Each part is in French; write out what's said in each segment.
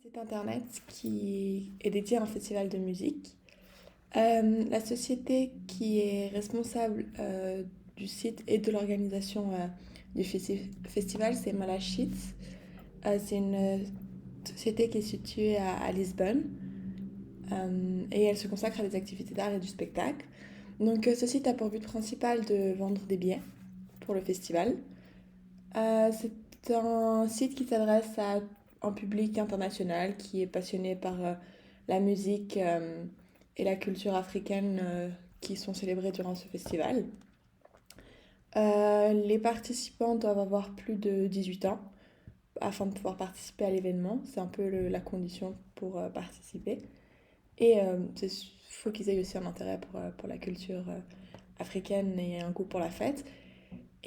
Site internet qui est dédié à un festival de musique. La société qui est responsable du site et de l'organisation du festival, c'est Malachite. C'est une société qui est située à Lisbonne et elle se consacre à des activités d'art et du spectacle. Donc ce site a pour but principal de vendre des billets pour le festival. C'est un site qui s'adresse à un public international qui est passionné par la musique et la culture africaine qui sont célébrées durant ce festival. Les participants doivent avoir plus de 18 ans afin de pouvoir participer à l'événement. C'est un peu la condition pour participer. Et il faut qu'ils aient aussi un intérêt pour la culture africaine et un goût pour la fête.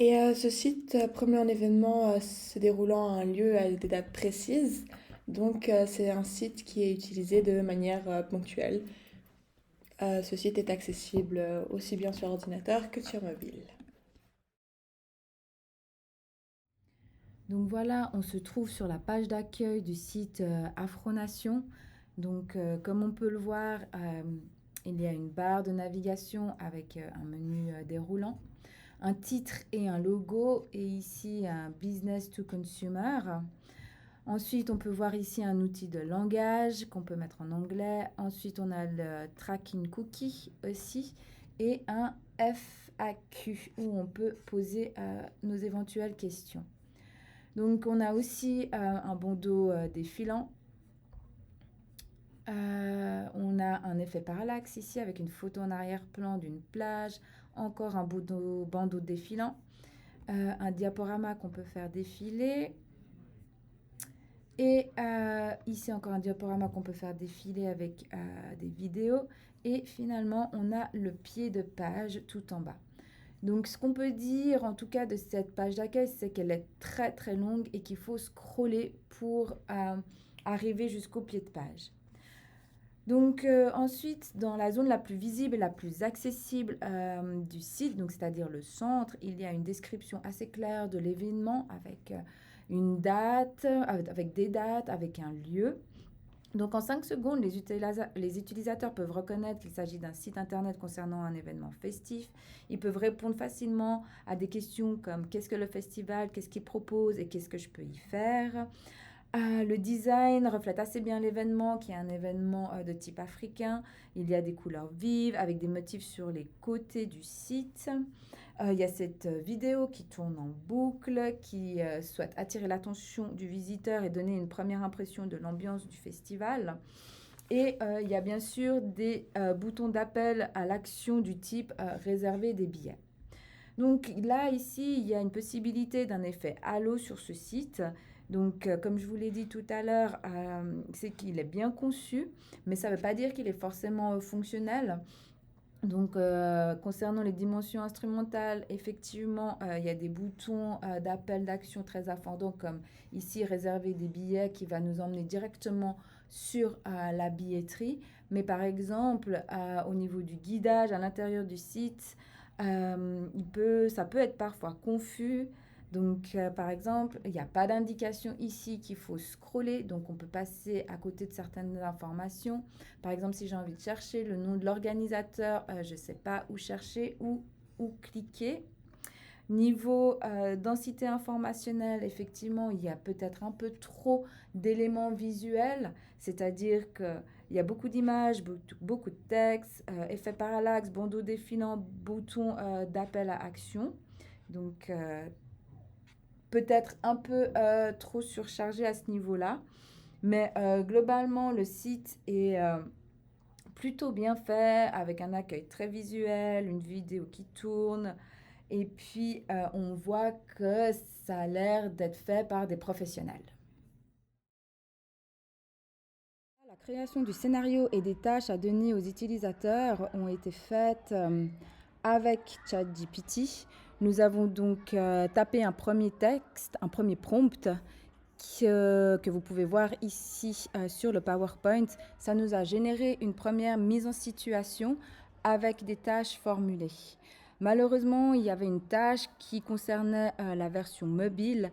Et ce site promet un événement se déroulant à un lieu à des dates précises. Donc c'est un site qui est utilisé de manière ponctuelle. Ce site est accessible aussi bien sur ordinateur que sur mobile. Donc voilà, on se trouve sur la page d'accueil du site Afronation. Donc comme on peut le voir, il y a une barre de navigation avec un menu déroulant, un titre et un logo, et ici un business to consumer. Ensuite, on peut voir ici un outil de langage qu'on peut mettre en anglais. Ensuite, on a le tracking cookie aussi et un FAQ où on peut poser nos éventuelles questions. Donc, on a aussi un bandeau défilant. On a un effet parallaxe ici avec une photo en arrière-plan d'une plage. Encore un bandeau défilant. Un diaporama qu'on peut faire défiler. Et ici encore un diaporama qu'on peut faire défiler avec des vidéos. Et finalement, on a le pied de page tout en bas. Donc ce qu'on peut dire en tout cas de cette page d'accueil, c'est qu'elle est très très longue et qu'il faut scroller pour arriver jusqu'au pied de page. Donc ensuite, dans la zone la plus visible et la plus accessible du site, donc c'est-à-dire le centre, il y a une description assez claire de l'événement avec une date, avec des dates, avec un lieu. Donc en 5 secondes, les utilisateurs peuvent reconnaître qu'il s'agit d'un site internet concernant un événement festif. Ils peuvent répondre facilement à des questions comme qu'est-ce que le festival, qu'est-ce qu'il propose et qu'est-ce que je peux y faire. Le design reflète assez bien l'événement, qui est un événement de type africain. Il y a des couleurs vives avec des motifs sur les côtés du site. Il y a cette vidéo qui tourne en boucle, qui souhaite attirer l'attention du visiteur et donner une première impression de l'ambiance du festival. Et il y a bien sûr des boutons d'appel à l'action du type réserver des billets. Donc là, ici, il y a une possibilité d'un effet halo sur ce site. Donc, comme je vous l'ai dit tout à l'heure, c'est qu'il est bien conçu, mais ça ne veut pas dire qu'il est forcément fonctionnel. Donc, concernant les dimensions instrumentales, effectivement, il y a des boutons d'appel d'action très affordants, comme ici, réserver des billets qui va nous emmener directement sur la billetterie. Mais par exemple, au niveau du guidage à l'intérieur du site, ça peut être parfois confus. Donc, par exemple, il n'y a pas d'indication ici qu'il faut scroller, donc on peut passer à côté de certaines informations. Par exemple, si j'ai envie de chercher le nom de l'organisateur, je ne sais pas où chercher ou où cliquer. Niveau densité informationnelle, effectivement, il y a peut-être un peu trop d'éléments visuels, c'est-à-dire qu'il y a beaucoup d'images, beaucoup de texte, effet parallaxe, bandeau défilant, bouton d'appel à action. Donc, peut-être un peu trop surchargé à ce niveau-là. Mais globalement, le site est plutôt bien fait, avec un accueil très visuel, une vidéo qui tourne. Et puis, on voit que ça a l'air d'être fait par des professionnels. La création du scénario et des tâches à donner aux utilisateurs ont été faites avec ChatGPT. Nous avons donc tapé un premier texte, un premier prompt que vous pouvez voir ici sur le PowerPoint. Ça nous a généré une première mise en situation avec des tâches formulées. Malheureusement, il y avait une tâche qui concernait la version mobile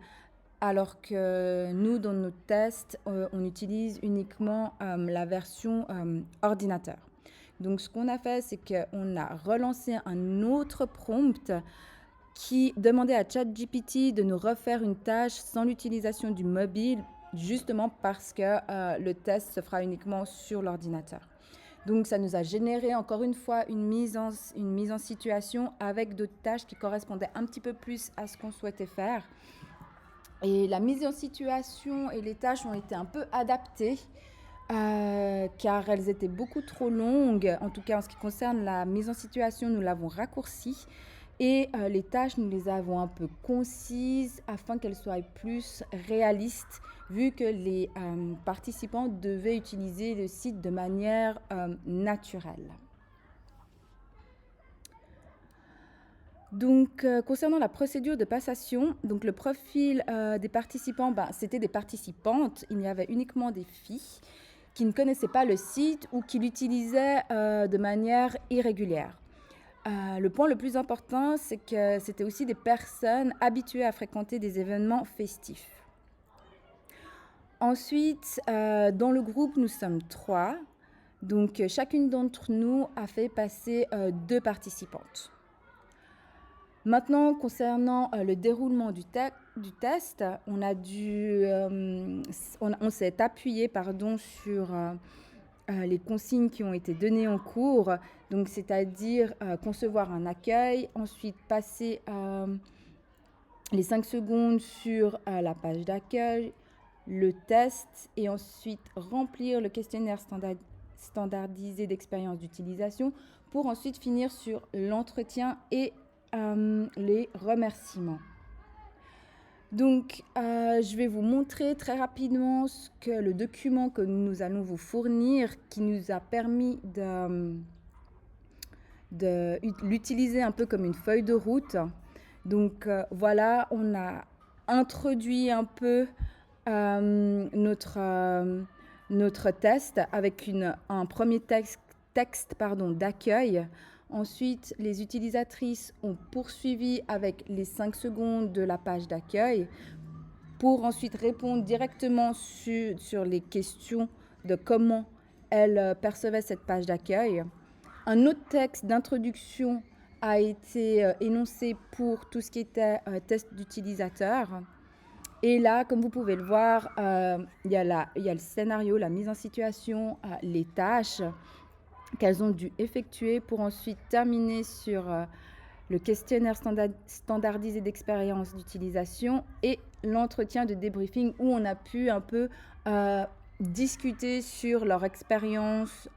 alors que nous, dans nos tests, on utilise uniquement la version ordinateur. Donc, ce qu'on a fait, c'est qu'on a relancé un autre prompt qui demandait à ChatGPT de nous refaire une tâche sans l'utilisation du mobile, justement parce que le test se fera uniquement sur l'ordinateur. Donc, ça nous a généré encore une fois une mise en situation avec d'autres tâches qui correspondaient un petit peu plus à ce qu'on souhaitait faire. Et la mise en situation et les tâches ont été un peu adaptées car elles étaient beaucoup trop longues. En tout cas, en ce qui concerne la mise en situation, nous l'avons raccourcie. Et les tâches, nous les avons un peu concises afin qu'elles soient plus réalistes, vu que les participants devaient utiliser le site de manière naturelle. Donc, concernant la procédure de passation, donc le profil des participants, c'était des participantes. Il y avait uniquement des filles qui ne connaissaient pas le site ou qui l'utilisaient de manière irrégulière. Le point le plus important, c'est que c'était aussi des personnes habituées à fréquenter des événements festifs. Ensuite, dans le groupe, nous sommes 3. Donc, chacune d'entre nous a fait passer 2 participantes. Maintenant, concernant le déroulement du test, on s'est appuyé sur les consignes qui ont été données en cours, donc c'est-à-dire concevoir un accueil, ensuite passer les 5 secondes sur la page d'accueil, le test et ensuite remplir le questionnaire standardisé d'expérience d'utilisation pour ensuite finir sur l'entretien et les remerciements. Donc, je vais vous montrer très rapidement le document que nous allons vous fournir qui nous a permis de l'utiliser un peu comme une feuille de route. Donc, voilà, on a introduit un peu notre test avec un premier texte d'accueil. Ensuite, les utilisatrices ont poursuivi avec les 5 secondes de la page d'accueil pour ensuite répondre directement sur les questions de comment elles percevaient cette page d'accueil. Un autre texte d'introduction a été énoncé pour tout ce qui était test d'utilisateur. Et là, comme vous pouvez le voir, il y a le scénario, la mise en situation, les tâches qu'elles ont dû effectuer pour ensuite terminer sur le questionnaire standardisé d'expérience d'utilisation et l'entretien de débriefing où on a pu un peu discuter sur leur expérience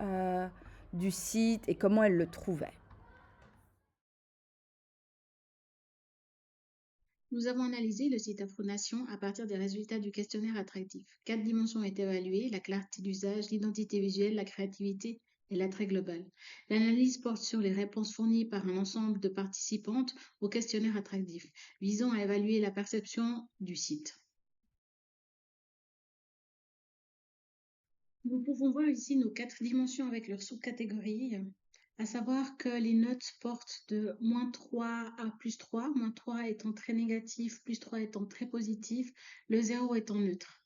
du site et comment elles le trouvaient. Nous avons analysé le site Afronation à partir des résultats du questionnaire attractif. 4 dimensions ont été évaluées, la clarté d'usage, l'identité visuelle, la créativité et l'attrait global. L'analyse porte sur les réponses fournies par un ensemble de participantes au questionnaire attractif, visant à évaluer la perception du site. Nous pouvons voir ici nos 4 dimensions avec leurs sous-catégories, à savoir que les notes portent de -3 à +3, -3 étant très négatif, +3 étant très positif, le 0 étant neutre.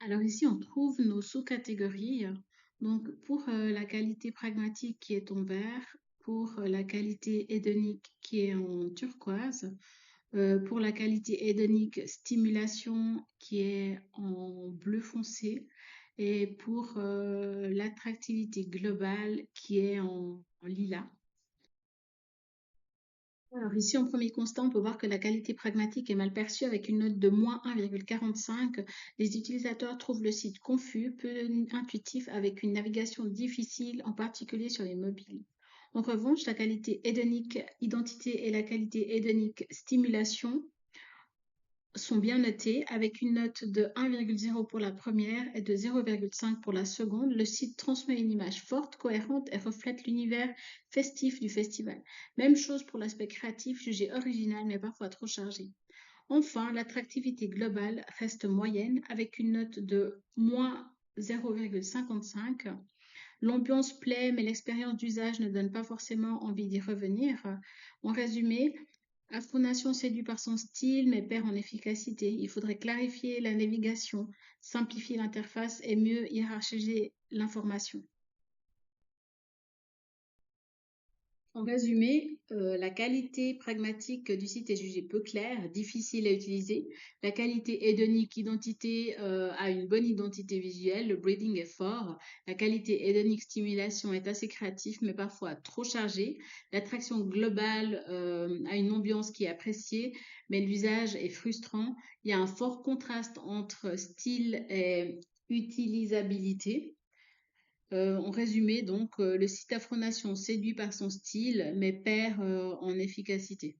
Alors ici, on trouve nos sous-catégories. Donc pour la qualité pragmatique qui est en vert, pour la qualité hédonique qui est en turquoise, pour la qualité hédonique stimulation qui est en bleu foncé et pour l'attractivité globale qui est en lilas. Alors ici, en premier constat, on peut voir que la qualité pragmatique est mal perçue avec une note de -1,45. Les utilisateurs trouvent le site confus, peu intuitif, avec une navigation difficile, en particulier sur les mobiles. En revanche, la qualité hédonique identité et la qualité hédonique stimulation sont bien notées avec une note de 1,0 pour la première et de 0,5 pour la seconde. Le site transmet une image forte, cohérente et reflète l'univers festif du festival. Même chose pour l'aspect créatif, jugé original mais parfois trop chargé. Enfin, l'attractivité globale reste moyenne avec une note de -0,55. L'ambiance plaît, mais l'expérience d'usage ne donne pas forcément envie d'y revenir. En résumé, Afronation séduit par son style, mais perd en efficacité. Il faudrait clarifier la navigation, simplifier l'interface et mieux hiérarchiser l'information. En résumé, la qualité pragmatique du site est jugée peu claire, difficile à utiliser. La qualité hédonique identité a une bonne identité visuelle, le breeding est fort. La qualité hédonique stimulation est assez créatif, mais parfois trop chargé. L'attraction globale a une ambiance qui est appréciée, mais l'usage est frustrant. Il y a un fort contraste entre style et utilisabilité. En résumé, donc, le site Afronation séduit par son style, mais perd en efficacité.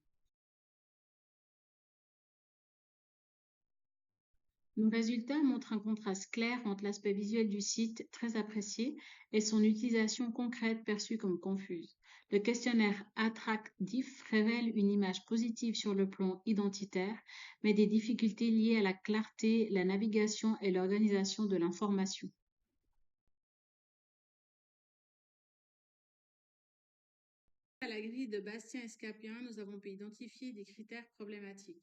Le résultat montre un contraste clair entre l'aspect visuel du site, très apprécié, et son utilisation concrète perçue comme confuse. Le questionnaire attractif révèle une image positive sur le plan identitaire, mais des difficultés liées à la clarté, la navigation et l'organisation de l'information. À la grille de Bastien Escapien, nous avons pu identifier des critères problématiques.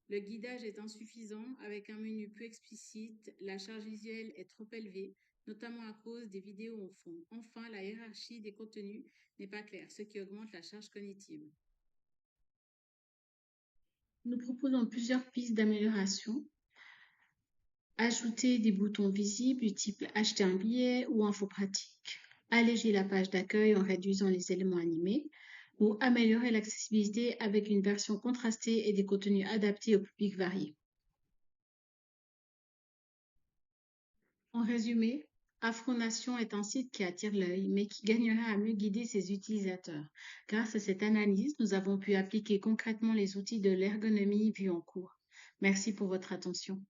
Le guidage est insuffisant avec un menu peu explicite, la charge visuelle est trop élevée, notamment à cause des vidéos au fond. Enfin, la hiérarchie des contenus n'est pas claire, ce qui augmente la charge cognitive. Nous proposons plusieurs pistes d'amélioration. Ajouter des boutons visibles du type acheter un billet ou info pratique. Alléger la page d'accueil en réduisant les éléments animés ou améliorer l'accessibilité avec une version contrastée et des contenus adaptés au public varié. En résumé, Afronation est un site qui attire l'œil, mais qui gagnerait à mieux guider ses utilisateurs. Grâce à cette analyse, nous avons pu appliquer concrètement les outils de l'ergonomie vus en cours. Merci pour votre attention.